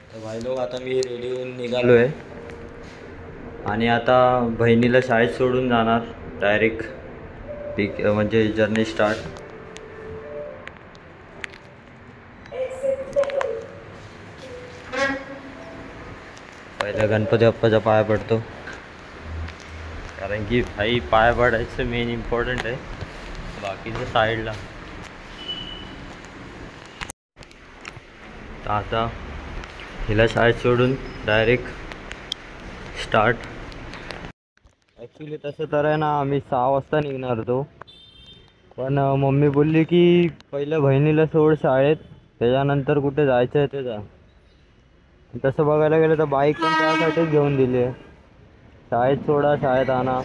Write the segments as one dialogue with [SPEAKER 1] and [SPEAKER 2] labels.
[SPEAKER 1] तर भाई लोक आता मी रेडी होऊन निघालो आहे आणि आता बहिणीला शाळेत सोडून जाणार डायरेक्ट पिक म्हणजे जर्नी स्टार्ट. पहिलं गणपती बाप्पाच्या पाया पडतो कारण की भाई पाया पडायचं मेन इम्पॉर्टंट आहे, बाकीचं साईडला. तर आता हिला शाळेत सोडून डायरेक्ट स्टार्ट. ॲक्च्युली तसं तर आहे ना आम्ही 6 वाजता निघणार होतो, पण मम्मी बोलली की पहिलं बहिणीला सोड शाळेत, त्याच्यानंतर कुठे जायचं आहे ते जा. तसं बघायला गेलं तर बाईक पण त्यासाठीच घेऊन दिली आहे, शाळेत सोडा शाळेत आणा,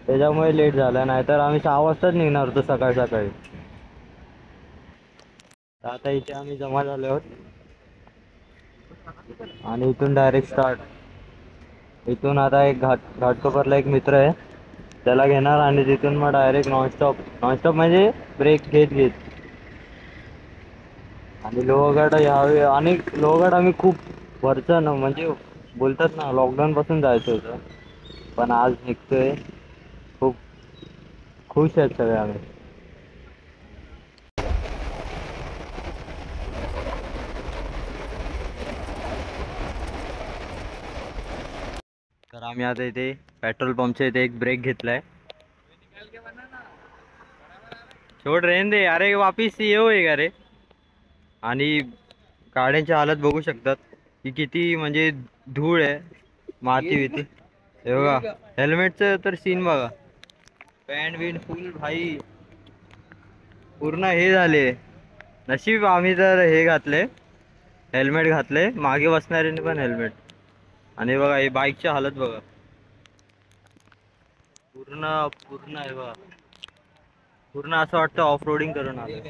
[SPEAKER 1] त्याच्यामुळे लेट झाला. नाहीतर आम्ही 6 वाजताच निघणार होतो सकाळी सकाळी. तर आता इथे आम्ही जमा झालो आहोत आणि इथून डायरेक्ट स्टार्ट. इथून आता एक घाटकोपरला एक मित्र आहे त्याला घेणार आणि तिथून मग डायरेक्ट नॉनस्टॉप म्हणजे ब्रेक घेत घेत. आणि लोहगड यावे, आणि लोहगड आम्ही खूप वरचं ना म्हणजे बोलतात ना लॉकडाऊन पासून जायचं होतं, पण आज निघतोय. खूप खुश आहेत सगळे आम्ही. तर आम्ही आता इथे पेट्रोल पंपच्या इथे एक ब्रेक घेतलाय. छोड रेन दे अरे वापिस ये होय का रे. आणि गाड्यांची हालत बघू शकतात की किती म्हणजे धूळ आहे, माती बिती. हे बघा हेल्मेटचं तर सीन बघा, पॅन्ट बिंट फुल भाई पूर्ण हे झाले. नशीब आम्ही तर हे घातले, हेल्मेट घातले, मागे बसणाऱ्यांनी पण हेल्मेट. आणि बघा ही बाईकची हालत बघा, पूर्ण पूर्ण आहे बघा, पूर्ण असं वाटतं ऑफ रोडिंग करून आलं.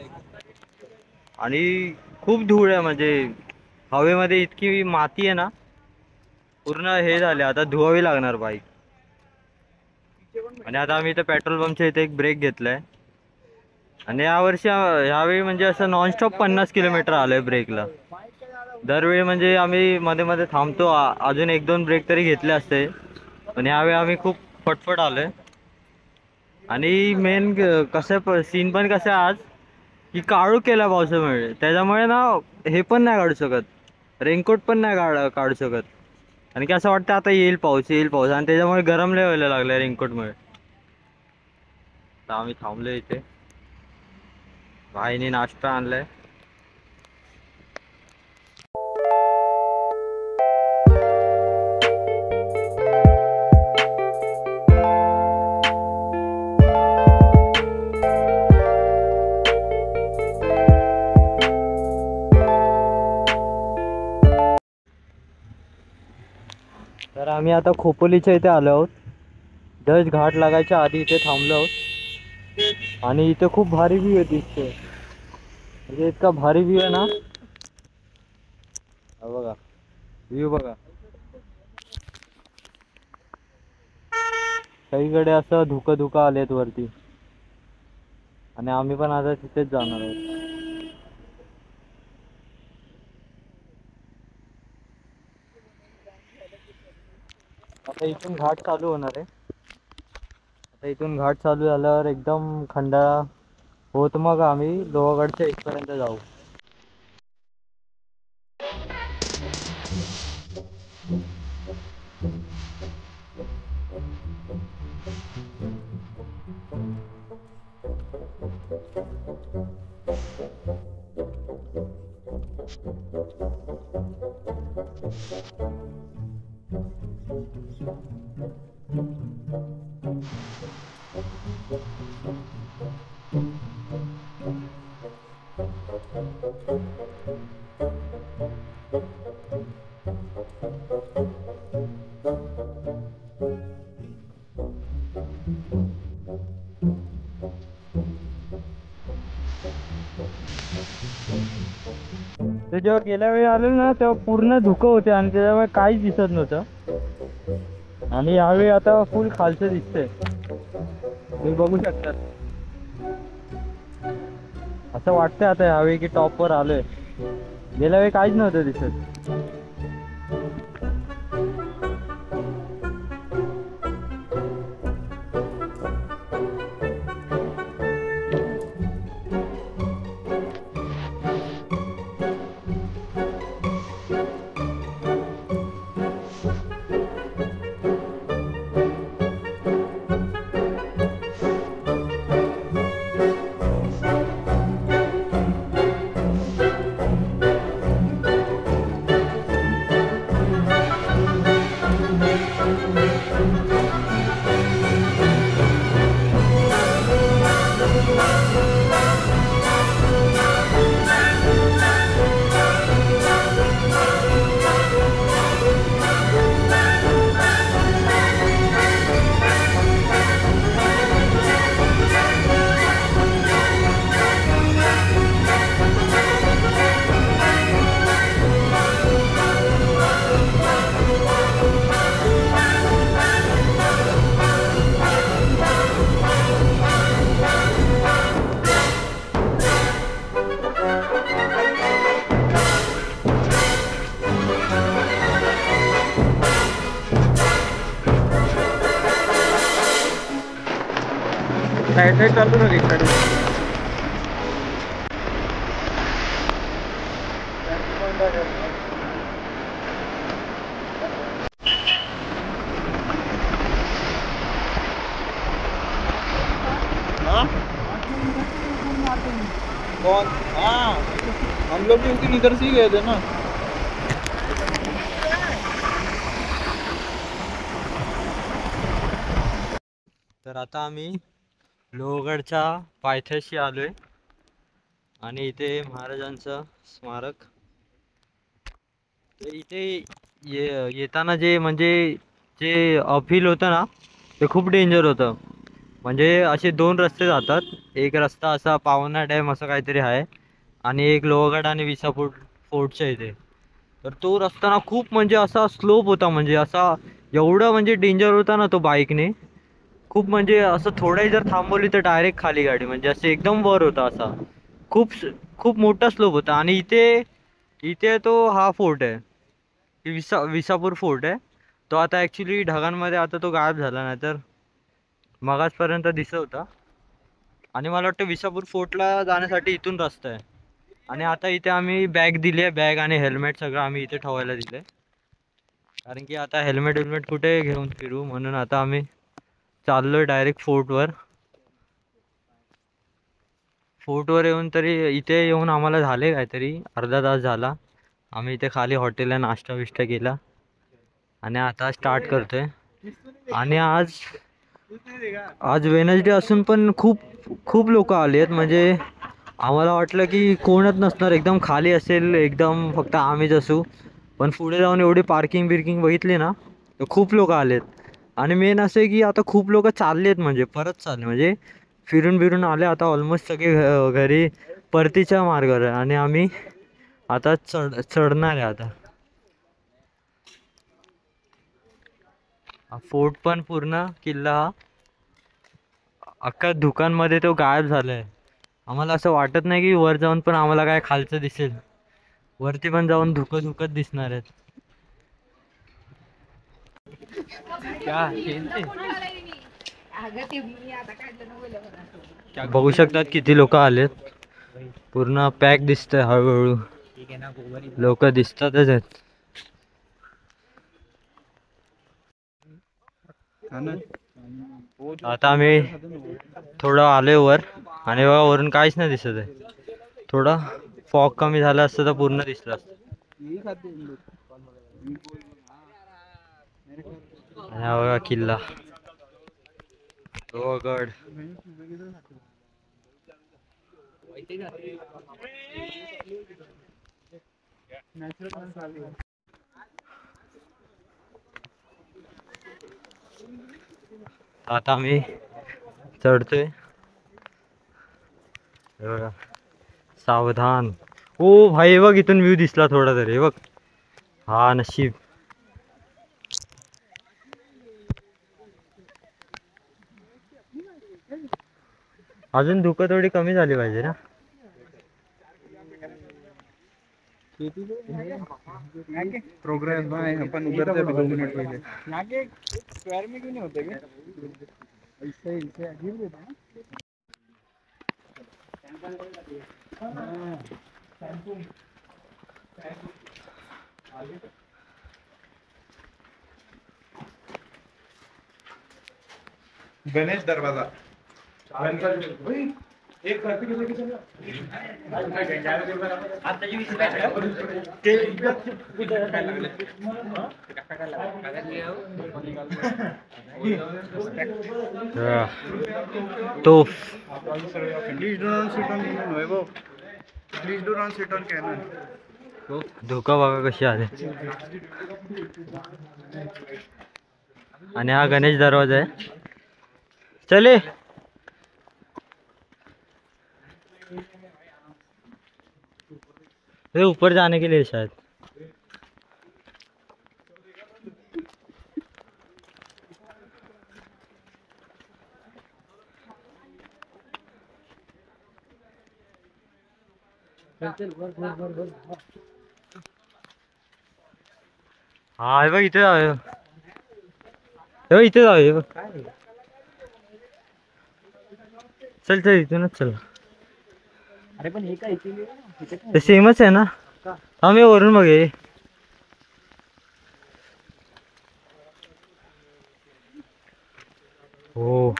[SPEAKER 1] आणि खूप धूळ आहे म्हणजे हवेमध्ये इतकी माती आहे ना, पूर्ण हे झाले. आता धुवावी लागणार बाईक. आणि आता आम्ही इथं पेट्रोल पंपच्या इथे एक ब्रेक घेतलाय आणि यावेळी म्हणजे असं नॉनस्टॉप 50 किलोमीटर आलोय ब्रेकला. दरवेळी म्हणजे आम्ही मध्ये मध्ये थांबतो, अजून 1-2 ब्रेक तरी घेतले असते, पण यावेळी आम्ही खूप फटफट आलोय. आणि मेन कसं सीन पण कसं आज की काळू केला पावसामुळे, त्याच्यामुळे ना हे पण नाही काढू शकत, रेनकोट पण नाही काढू शकत. आणि की असं वाटतं आता येईल पाऊस येईल पाऊस, आणि त्याच्यामुळे गरम लय व्हायला लागलं रेनकोटमुळे. तर आम्ही थांबलो इथे, भाईने नाश्ता आणलाय. तर आम्ही आता खोपोलीच्या इथे आलो आहोत. जस्ट घाट लागायच्या आधी इथे थांबलो आहोत आणि इथे खूप भारी व्ह्यू आहे दिसते, म्हणजे इतका भारी व्ह्यू आहे ना. हा बघा व्ह्यू बघा, सगळीकडे असं धुकं धुकं आलेत वरती. आणि आम्ही पण आता तिथेच जाणार आहोत. आता इथून घाट चालू होणार आहे. आता इथून घाट चालू झाल्यावर एकदम खंडाळा होत मग आम्ही लोहगडच्या इथपर्यंत जाऊ. तर जेव्हा गेल्या वेळी आलो ना तेव्हा पूर्ण धुकं होते आणि त्याच्यामुळे काहीच दिसत नव्हतं, आणि यावेळी आता फुल खालचं दिसतंय, तुम्ही बघू शकता. असं वाटतंय आता यावेळी की टॉपवर आलोय, गेल्या वेळी काहीच नव्हतं दिसत.
[SPEAKER 2] साइड साइड चालू ना एक साइड कौन? हाँ हम लोग भी उस दिन इधर से ही गए थे ना।
[SPEAKER 1] तर आता आम्ही लोहगडच्या पायथ्याशी आलोय आणि इथे महाराजांचं स्मारक. तर इथे येताना जे म्हणजे जे अपहिल होतं ना ते खूप डेंजर होतं. म्हणजे असे दोन रस्ते जातात. एक रस्ता असा पावना डॅम असं काहीतरी आहे आणि एक लोहगड आणि विसापूर फोर्टच्या इथे. तर तो रस्ता ना खूप म्हणजे असा स्लोप होता, म्हणजे असा एवढा म्हणजे डेंजर होता ना तो बाईकने. खूप म्हणजे असं थोडाही जर थांबवली तर डायरेक्ट खाली गाडी, म्हणजे असं एकदम वर होता असा. खूप खूप मोठा स्लोप होता. आणि इथे इथे तो हा फोर्ट आहे, विसापूर फोर्ट आहे. तो आता ॲक्च्युली ढगांमध्ये आता तो गायब झाला, नाही तर मगाचपर्यंत दिसत होता. आणि मला वाटतं विसापूर फोर्टला जाण्यासाठी इथून रस्ता आहे. आणि आता इथे आम्ही बॅग दिली आहे, बॅग आणि हेल्मेट सगळं आम्ही इथे ठेवायला दिलं आहे. कारण की आता हेल्मेट कुठे घेऊन फिरू, म्हणून आता आम्ही चाललोय डायरेक्ट फोर्टवर. फोर्टवर येऊन तरी इथे येऊन आम्हाला झाले काहीतरी अर्धा तास झाला. आम्ही इथे खाली हॉटेलला नाश्ता विष्टा केला आणि आता स्टार्ट करतोय. आणि आज आज वेनसडे असून पण खूप खूप लोक आले आहेत. म्हणजे आम्हाला वाटलं की कोणच नसणार, एकदम खाली असेल, एकदम फक्त आम्हीच असू. पण पुढे जाऊन एवढी पार्किंग बिर्किंग बघितली ना तर खूप लोक आलेत. आणि मेन असं आहे की आता खूप लोक चाललेत, म्हणजे परत चालले, म्हणजे फिरून बिरून आले आता ऑलमोस्ट सगळे घरी परतीच्या मार्गावर आहे. आणि आम्ही आता चढणार आहे आता. फोर्ट पण पूर्ण किल्ला अख्खा धुकांमध्ये तो गायब झालाय. आम्हाला असं वाटत नाही की वर जाऊन पण आम्हाला काय खालचं दिसेल. वरती पण जाऊन धुकत दिसणार आहेत. बघू शकतात किती लोक आलेत. पूर्ण पॅक दिसतंय. हळूहळू लोक दिसतातच आहेत. आता आम्ही थोडं आलोय वर आणि बघा वरून काहीच नाही दिसत आहे. थोडा फॉग कमी झाला असतं तर पूर्ण दिसलं असतं. आणि हा बघा किल्ला लोहगड. आता आम्ही चढतोय. हे बघा सावधान. ओ भाई बघ इथून व्ह्यू दिसला थोडा तरी बघ. हा नशीब. अजून धुकं थोडी कमी झाली पाहिजे ना.
[SPEAKER 2] प्रोग्रेस भाई अपन उधर से 2 मिनट पहले यहाँ के स्क्वायर में क्यों नहीं होते क्या? ऐसे ऐसे अजीब होता है गणेश दरवाजा एक
[SPEAKER 1] तोफ.
[SPEAKER 2] Please do not sit on Nuevo. Please do not sit on Canon.
[SPEAKER 1] धोका बघा कशी आले. आणि हा गणेश दरवाजा आहे. चले ये ऊपर जाने के लिए शायद. हा हे बघ इथे जाऊया. हे बघ इथे जाऊया. चल चल इथूनच चल.
[SPEAKER 2] अरे पण हे काय इथे
[SPEAKER 1] ते सेमच आहे ना. हा मी वरून बघ हे. हो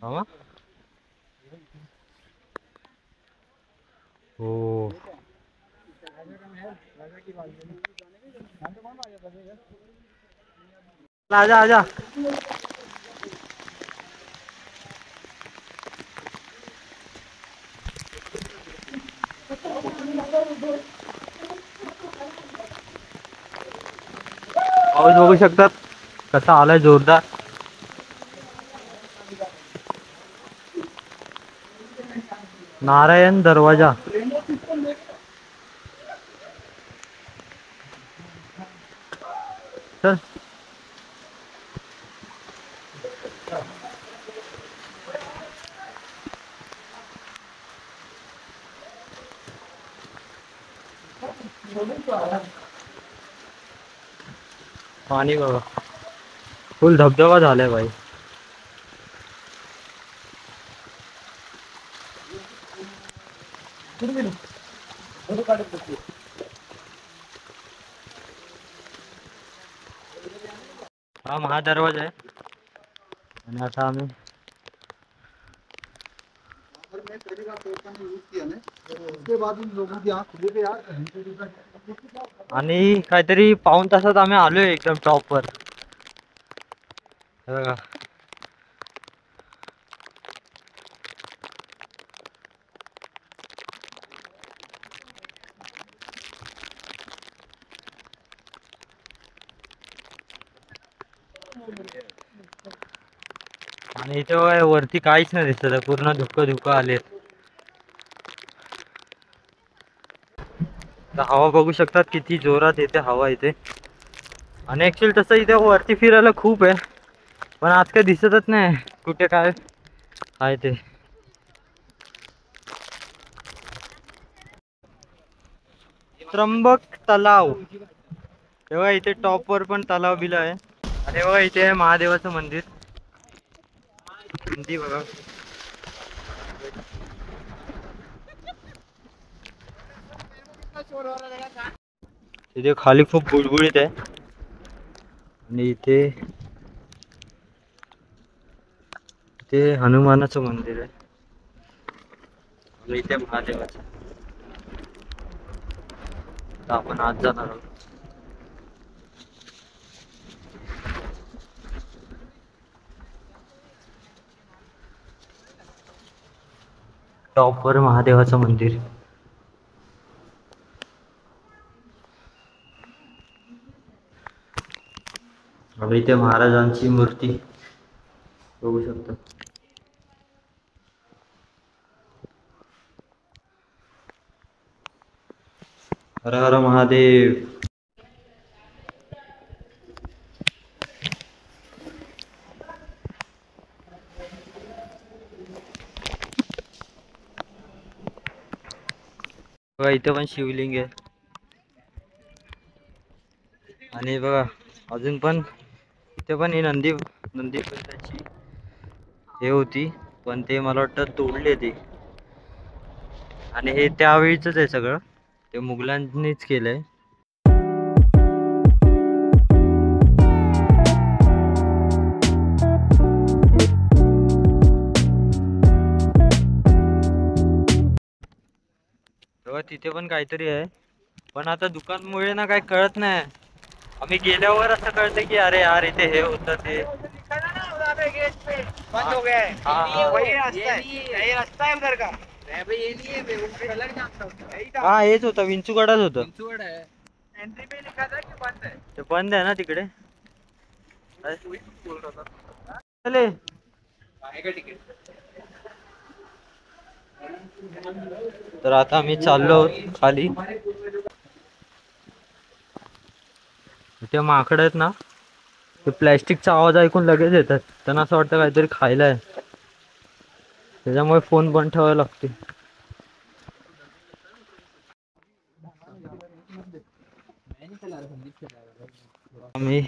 [SPEAKER 1] हा हो. आजा आजा. पाऊस बघू शकतात कसा आलाय जोरदार. नारायण दरवाजा. चल. पाणी बघा फुल धबधबा झालाय भाई. हा महादरवाजा आहे. आणि आता आम्ही आणि काहीतरी पाऊण तासात आम्ही आलोय एकदम टॉप वर. हे बघा. आणि इथे बघा, वरती काहीच नाही दिसत आहे, पूर्ण धुकं धुकं आले. हवा बघू शकतात किती जोरात येते हवा इथे. आणि ऍक्च्युअली तसं इथे वरती फिरायला खूप आहे, पण आज काय दिसतच नाही कुठे काय आहे ते. त्र्यंबक तलाव. तेव्हा इथे टॉप वर पण तलाव बिला आहे. आणि बघा इथे आहे महादेवाचं मंदिर. नंदी बघा. इथे खाली खूप बुळबुळीत आहे. आणि इथे हनुमानाचं मंदिर आहे. आणि इथे महादेवाचं. तर आपण आज जाणार आहोत. टॉप वर महादेवाचं मंदिर. आणि इथे महाराजांची मूर्ती बघू शकता. हर हर महादेव. बघा इथे पण शिवलिंग आहे. आणि बघा अजून पण इथे पण ही नंदी त्याची हे होती, पण ते मला वाटतं तोडले ते. आणि हे त्यावेळीच आहे सगळं, ते मुघलांनीच केलंय. तेव्हा तिथे पण काहीतरी आहे, पण आता दुकानमुळे ना काही कळत नाही. आम्ही गेल्यावर असं कळतं की अरे यार इथे हे होतं ते
[SPEAKER 2] बंद हो गया है।
[SPEAKER 1] हाँ।
[SPEAKER 2] वही रास्ता है, यही रास्ता है उधर का। नहीं भाई ये नहीं है, वो कलर जानता हूँ। यही था।
[SPEAKER 1] हा हेच होतं, विंचूगडाच होतं.
[SPEAKER 2] विंचूगड है। एंट्री पे लिखा था कि बंद है।
[SPEAKER 1] ते बंद आहे ना तिकडे.
[SPEAKER 2] बोल रहा था।
[SPEAKER 1] चले.
[SPEAKER 2] आएगा टिकट।
[SPEAKER 1] तर आता आम्ही चाललो खाली. इथे माकड आहेत ना, ते प्लॅस्टिकचा आवाज ऐकून लगेच येतात. त्यांना असं वाटतं काहीतरी खायला आहे, त्याच्यामुळे फोन बंद ठेवायला लागते. आम्ही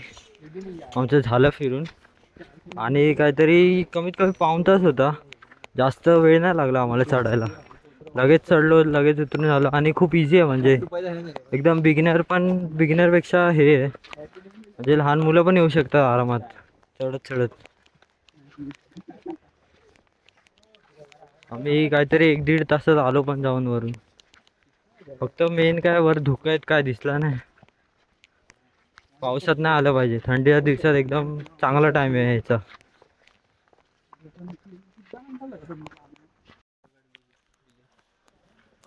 [SPEAKER 1] आमचं झालं फिरून. आणि काहीतरी कमीत कमी पाऊण तास होता. जास्त वेळ नाही लागला आम्हाला चढायला. लगेच चढलो, लगेच उतरून झालो आणि खूप इझी आहे म्हणजे एकदम बिगिनरपेक्षा हे आहे म्हणजे लहान मुलं पण येऊ शकतात आरामात चढत चढत. आम्ही काहीतरी 1-1.5 तासात आलो पण जाऊन वरून. फक्त मेन काय वर धुकं आहेत काय दिसला नाही. पावसात नाही आलं पाहिजे, थंडीच्या दिवसात एकदम चांगला टाइम आहे यायचा.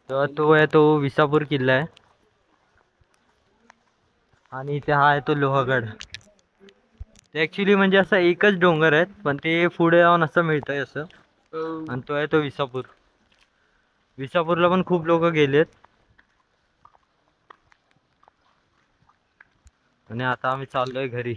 [SPEAKER 1] तर तो आहे तो विसापूर किल्ला आहे आणि इथे हा आहे तो लोहगड. ते ऍक्च्युली म्हणजे असं एकच डोंगर आहेत पण ते पुढे जाऊन असं मिळतंय असं. आणि तो आहे तो विसापूर. विसापूरला पण खूप लोक गेलेत. आणि आता आम्ही चाललोय घरी.